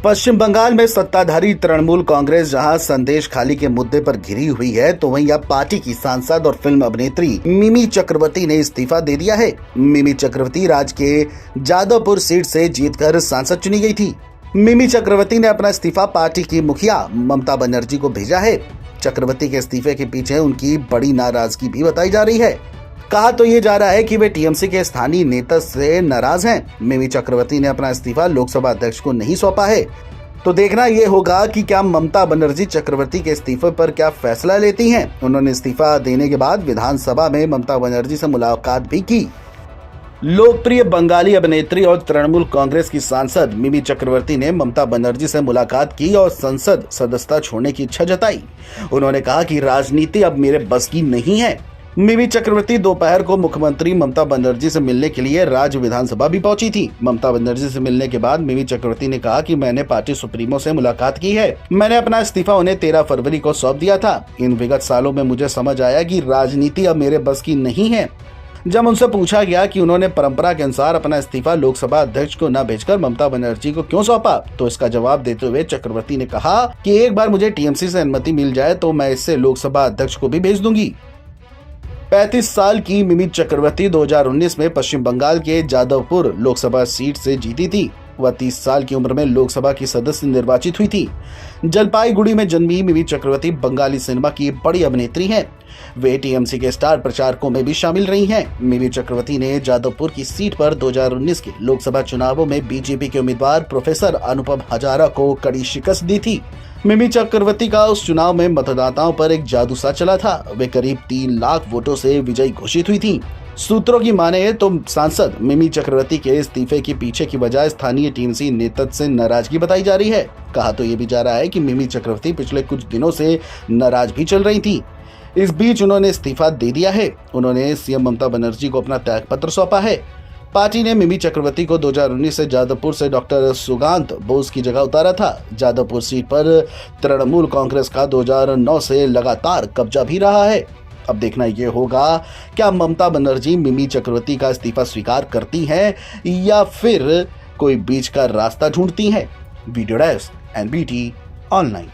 पश्चिम बंगाल में सत्ताधारी तृणमूल कांग्रेस जहां संदेश खाली के मुद्दे पर घिरी हुई है, तो वहीं अब पार्टी की सांसद और फिल्म अभिनेत्री मिमी चक्रवर्ती ने इस्तीफा दे दिया है। मिमी चक्रवर्ती राज्य के जादवपुर सीट से जीतकर सांसद चुनी गई थी। मिमी चक्रवर्ती ने अपना इस्तीफा पार्टी की मुखिया ममता बनर्जी को भेजा है। चक्रवर्ती के इस्तीफे के पीछे उनकी बड़ी नाराजगी भी बताई जा रही है। कहा तो ये जा रहा है कि वे टीएमसी के स्थानीय नेता से नाराज हैं। मिमी चक्रवर्ती ने अपना इस्तीफा लोकसभा अध्यक्ष को नहीं सौंपा है, तो देखना ये होगा कि क्या ममता बनर्जी चक्रवर्ती के इस्तीफे पर क्या फैसला लेती हैं। उन्होंने इस्तीफा देने के बाद विधानसभा में ममता बनर्जी से मुलाकात भी की। लोकप्रिय बंगाली अभिनेत्री और तृणमूल कांग्रेस की सांसद मिमी चक्रवर्ती ने ममता बनर्जी से मुलाकात की और संसद सदस्यता छोड़ने की इच्छा जताई। उन्होंने कहा कि राजनीति अब मेरे बस की नहीं है। मिमी चक्रवर्ती दोपहर को मुख्यमंत्री ममता बनर्जी से मिलने के लिए राज्य विधानसभा भी पहुंची थी। ममता बनर्जी से मिलने के बाद मिमी चक्रवर्ती ने कहा कि मैंने पार्टी सुप्रीमो से मुलाकात की है। मैंने अपना इस्तीफा उन्हें 13 फरवरी को सौंप दिया था। इन विगत सालों में मुझे समझ आया कि राजनीति अब मेरे बस की नहीं है। जब उनसे पूछा गया कि उन्होंने परंपरा के अनुसार अपना इस्तीफा लोकसभा अध्यक्ष को न भेजकर ममता बनर्जी को क्यों सौंपा, तो इसका जवाब देते हुए चक्रवर्ती ने कहा कि एक बार मुझे टीएमसी से अनुमति मिल जाए तो मैं इससे लोकसभा अध्यक्ष को भी भेज दूंगी। 35 साल की मिमी चक्रवर्ती 2019 में पश्चिम बंगाल के जादवपुर लोकसभा सीट से जीती थी। वह 30 साल की उम्र में लोकसभा की सदस्य निर्वाचित हुई थी। जलपाईगुड़ी में जन्मी मिमी चक्रवर्ती बंगाली सिनेमा की बड़ी अभिनेत्री हैं। वे टीएमसी के स्टार प्रचारकों में भी शामिल रही हैं। मिमी चक्रवर्ती ने जादवपुर की सीट पर 2019 के लोकसभा चुनावों में बीजेपी के उम्मीदवार प्रोफेसर अनुपम हजारा को कड़ी शिकस्त दी थी। मिमी चक्रवर्ती का उस चुनाव में मतदाताओं पर एक जादू सा चला था। वे करीब 3 लाख वोटों से विजयी घोषित हुई थी। सूत्रों की माने तो सांसद मिमी चक्रवर्ती के इस्तीफे के पीछे की वजह स्थानीय टीएमसी नेतृत्व से नाराजगी बताई जा रही है। कहा तो ये भी जा रहा है कि मिमी चक्रवर्ती पिछले कुछ दिनों से नाराज भी चल रही थी। इस बीच उन्होंने इस्तीफा दे दिया है। उन्होंने सीएम ममता बनर्जी को अपना त्यागपत्र सौंपा है। पार्टी ने मिमी चक्रवर्ती को 2019 से जादवपुर से डॉक्टर सुगांत बोस की जगह उतारा था। जादवपुर सीट पर तृणमूल कांग्रेस का 2009 से लगातार कब्जा भी रहा है। अब देखना ये होगा क्या ममता बनर्जी मिमी चक्रवर्ती का इस्तीफा स्वीकार करती हैं या फिर कोई बीच का रास्ता ढूंढती हैं। Video desk NBT online.